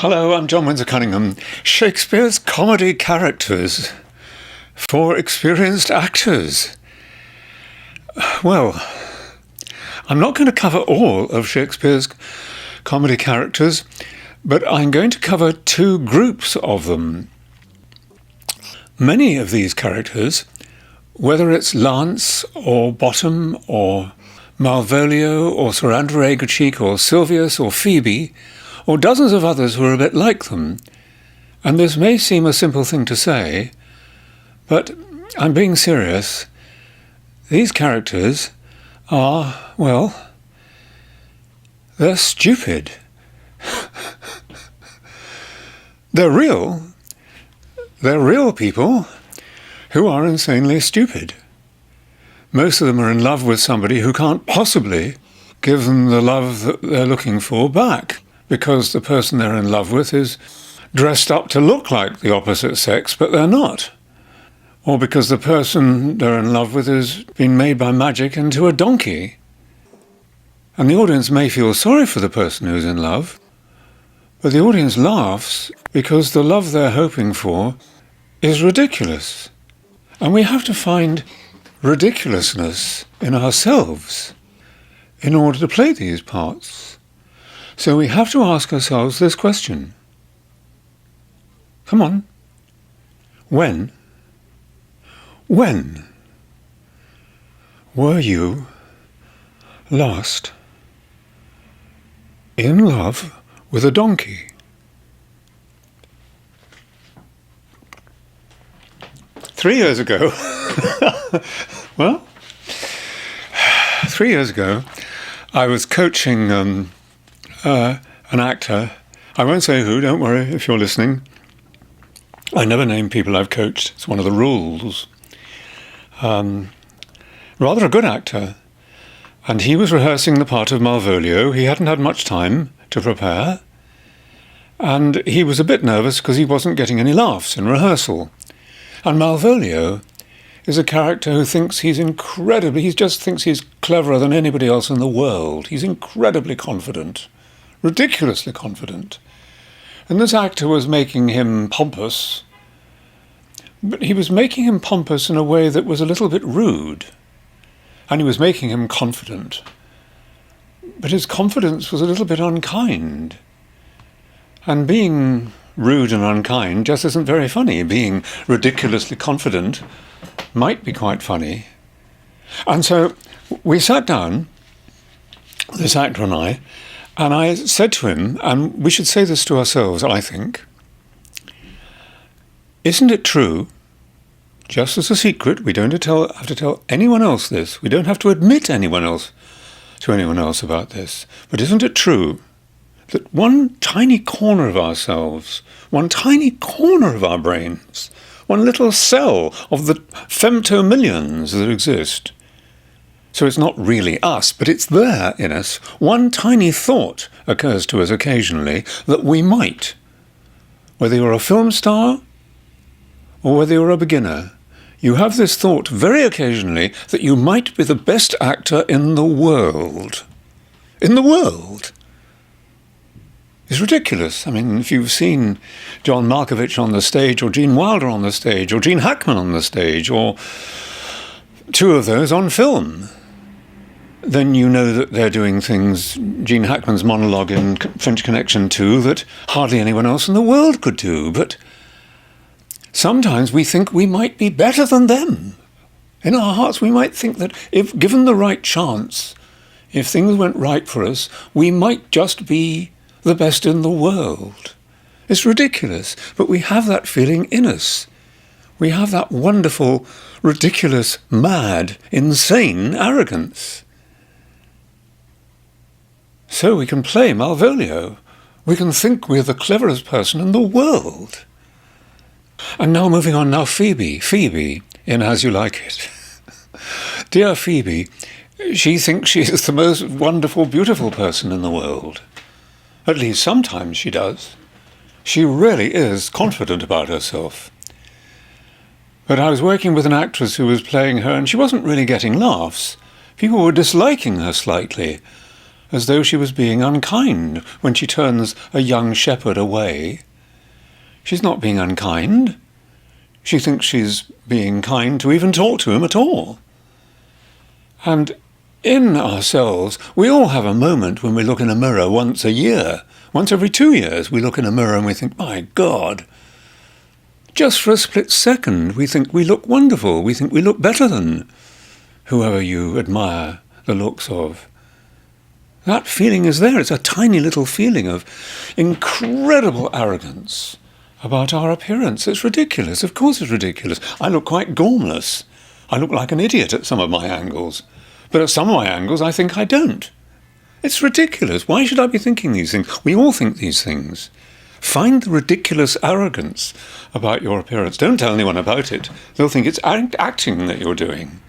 Hello, I'm John Windsor-Cunningham. Shakespeare's comedy characters for experienced actors. Well, I'm not going to cover all of Shakespeare's comedy characters, but I'm going to cover two groups of them. Many of these characters, whether it's Lance or Bottom or Malvolio or Sir Andrew Aguecheek or Silvius or Phoebe, or dozens of others who are a bit like them, and this may seem a simple thing to say, but I'm being serious. These characters are, well, they're stupid. They're real. They're real people who are insanely stupid. Most of them are in love with somebody who can't possibly give them the love that they're looking for back, because the person they're in love with is dressed up to look like the opposite sex, but they're not. Or because the person they're in love with has been made by magic into a donkey. And the audience may feel sorry for the person who's in love, but the audience laughs because the love they're hoping for is ridiculous. And we have to find ridiculousness in ourselves in order to play these parts. So we have to ask ourselves this question. Come on. When were you last in love with a donkey? Three years ago, well, 3 years ago, I was coaching an actor. I won't say who, don't worry if you're listening. I never name people I've coached. It's one of the rules. Rather a good actor. And he was rehearsing the part of Malvolio. He hadn't had much time to prepare. And he was a bit nervous because he wasn't getting any laughs in rehearsal. And Malvolio is a character who thinks he just thinks he's cleverer than anybody else in the world. He's incredibly confident. Ridiculously confident. And this actor was making him pompous, but he was making him pompous in a way that was a little bit rude. And he was making him confident. But his confidence was a little bit unkind. And being rude and unkind just isn't very funny. Being ridiculously confident might be quite funny. And so we sat down, this actor and I said to him, and we should say this to ourselves, I think, isn't it true, just as a secret, we don't have to tell anyone else this, we don't have to admit to anyone else about this, but isn't it true that one tiny corner of ourselves, one tiny corner of our brains, one little cell of the femtomillions that exist, so it's not really us, but it's there in us. One tiny thought occurs to us occasionally that we might, whether you're a film star or whether you're a beginner, you have this thought very occasionally that you might be the best actor in the world. In the world. It's ridiculous. I mean, if you've seen John Malkovich on the stage, or Gene Wilder on the stage, or Gene Hackman on the stage, or two of those on film, then you know that they're doing things, Gene Hackman's monologue in French Connection 2, that hardly anyone else in the world could do. But sometimes we think we might be better than them. In our hearts, we might think that if given the right chance, if things went right for us, we might just be the best in the world. It's ridiculous, but we have that feeling in us. We have that wonderful, ridiculous, mad, insane arrogance. So we can play Malvolio. We can think we're the cleverest person in the world. And now moving on, Phoebe in As You Like It. Dear Phoebe, she thinks she is the most wonderful, beautiful person in the world. At least sometimes she does. She really is confident about herself. But I was working with an actress who was playing her, and she wasn't really getting laughs. People were disliking her slightly. as though she was being unkind when she turns a young shepherd away. She's not being unkind. She thinks she's being kind to even talk to him at all. And in ourselves, we all have a moment when we look in a mirror once a year. Once every 2 years, we look in a mirror and we think, my God. Just for a split second, we think we look wonderful. We think we look better than whoever you admire the looks of. That feeling is there. It's a tiny little feeling of incredible arrogance about our appearance. It's ridiculous. Of course it's ridiculous. I look quite gormless. I look like an idiot at some of my angles. But at some of my angles, I think I don't. It's ridiculous. Why should I be thinking these things? We all think these things. Find the ridiculous arrogance about your appearance. Don't tell anyone about it. They'll think it's acting that you're doing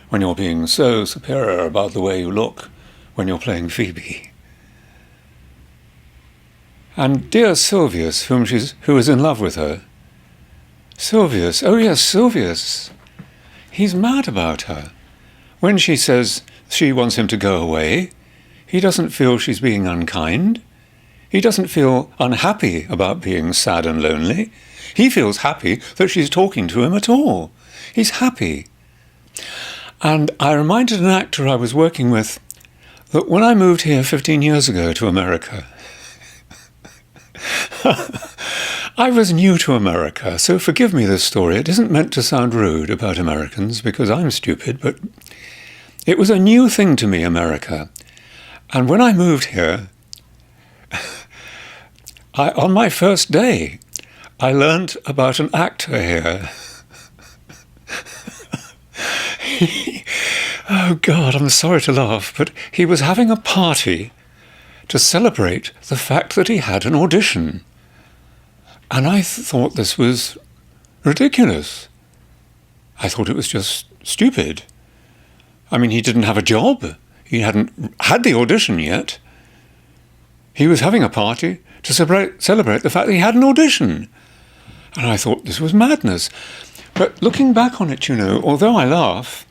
when you're being so superior about the way you look when you're playing Phoebe. And dear Sylvius, who is in love with her, Sylvius, oh yes, Sylvius, he's mad about her. When she says she wants him to go away, he doesn't feel she's being unkind. He doesn't feel unhappy about being sad and lonely. He feels happy that she's talking to him at all. He's happy. And I reminded an actor I was working with that when I moved here 15 years ago to America, I was new to America, so forgive me this story. It isn't meant to sound rude about Americans because I'm stupid, but it was a new thing to me, America. And when I moved here, on my first day, I learned about an actor here. Oh God, I'm sorry to laugh, but he was having a party to celebrate the fact that he had an audition. And I thought this was ridiculous. I thought it was just stupid. I mean, he didn't have a job. He hadn't had the audition yet. He was having a party to celebrate the fact that he had an audition. And I thought this was madness. But looking back on it, you know, although I laugh,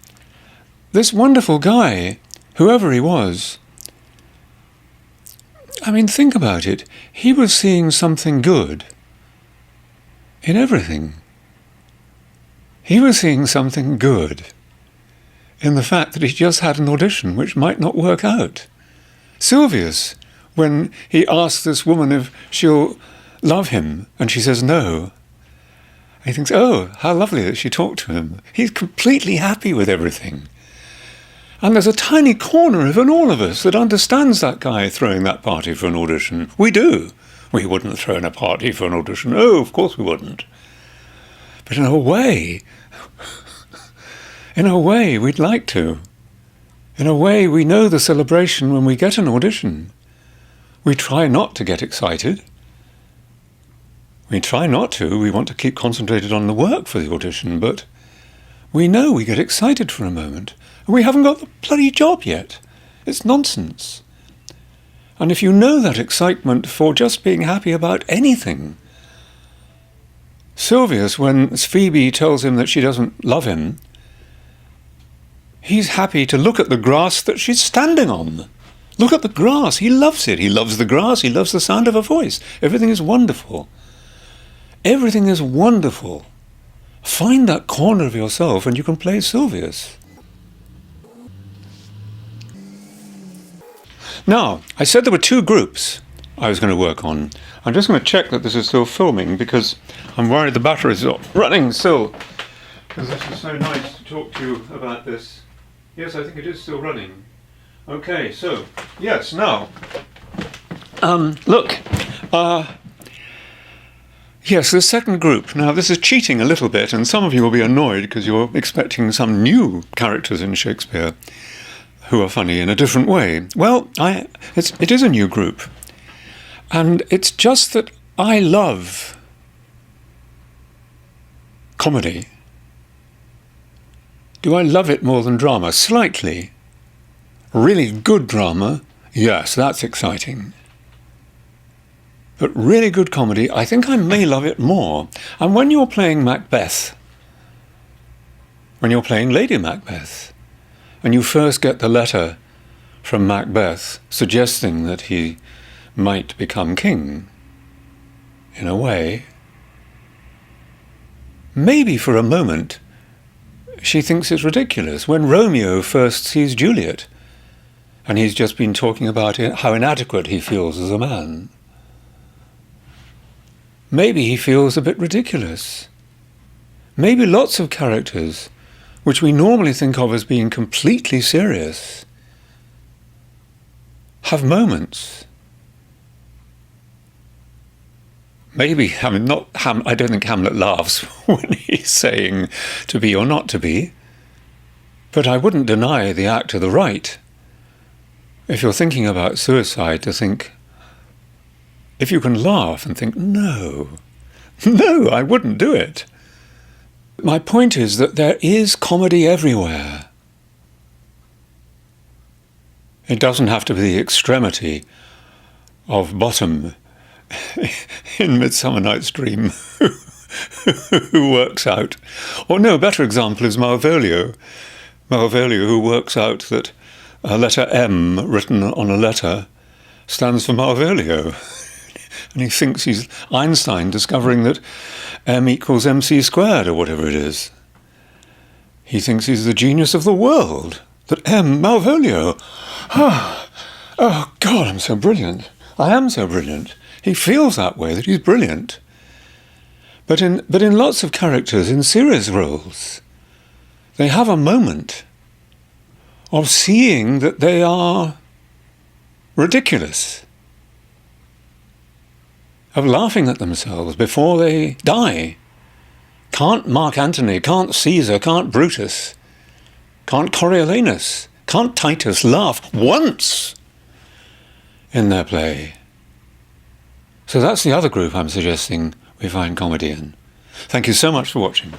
this wonderful guy, whoever he was, I mean, think about it. He was seeing something good in everything. He was seeing something good in the fact that he just had an audition which might not work out. Sylvius, when he asks this woman if she'll love him, and she says no, he thinks, oh, how lovely that she talked to him. He's completely happy with everything. And there's a tiny corner of all of us that understands that guy throwing that party for an audition. We do. We wouldn't throw in a party for an audition. Oh, of course we wouldn't. But in a way, we'd like to. In a way, we know the celebration when we get an audition. We try not to get excited. We try not to. We want to keep concentrated on the work for the audition, but we know we get excited for a moment. And we haven't got the bloody job yet. It's nonsense. And if you know that excitement for just being happy about anything, Sylvius, when Phoebe tells him that she doesn't love him, he's happy to look at the grass that she's standing on. Look at the grass. He loves it. He loves the grass. He loves the sound of her voice. Everything is wonderful. Everything is wonderful. Find that corner of yourself and you can play Sylvius. Now, I said there were two groups I was going to work on. I'm just going to check that this is still filming because I'm worried the battery's not running still. Because this is so nice to talk to you about this. Yes, I think it is still running. Okay, so, yes, now, look, yes, the second group. Now, this is cheating a little bit, and some of you will be annoyed because you're expecting some new characters in Shakespeare who are funny in a different way. Well, it is a new group, and it's just that I love comedy. Do I love it more than drama? Slightly. Really good drama, yes, that's exciting. But really good comedy, I think I may love it more. And when you're playing Macbeth, when you're playing Lady Macbeth, and you first get the letter from Macbeth, suggesting that he might become king, in a way. Maybe for a moment she thinks it's ridiculous. When Romeo first sees Juliet, and he's just been talking about how inadequate he feels as a man, maybe he feels a bit ridiculous. Maybe lots of characters, which we normally think of as being completely serious, have moments. Maybe, I don't think Hamlet laughs when he's saying to be or not to be, but I wouldn't deny the act of the right. If you're thinking about suicide, to think, if you can laugh and think, no, I wouldn't do it. My point is that there is comedy everywhere. It doesn't have to be the extremity of Bottom in Midsummer Night's Dream, who works out. Or no, a better example is Malvolio. Malvolio, who works out that a letter M written on a letter stands for Malvolio. And he thinks he's Einstein discovering that M equals mc squared, or whatever it is. He thinks he's the genius of the world. That M, Malvolio. Oh, God, I'm so brilliant. I am so brilliant. He feels that way, that he's brilliant. But in lots of characters, in serious roles, they have a moment of seeing that they are ridiculous, of laughing at themselves before they die. Can't Mark Antony, can't Caesar, can't Brutus, can't Coriolanus, can't Titus laugh once in their play? So that's the other group I'm suggesting we find comedy in. Thank you so much for watching.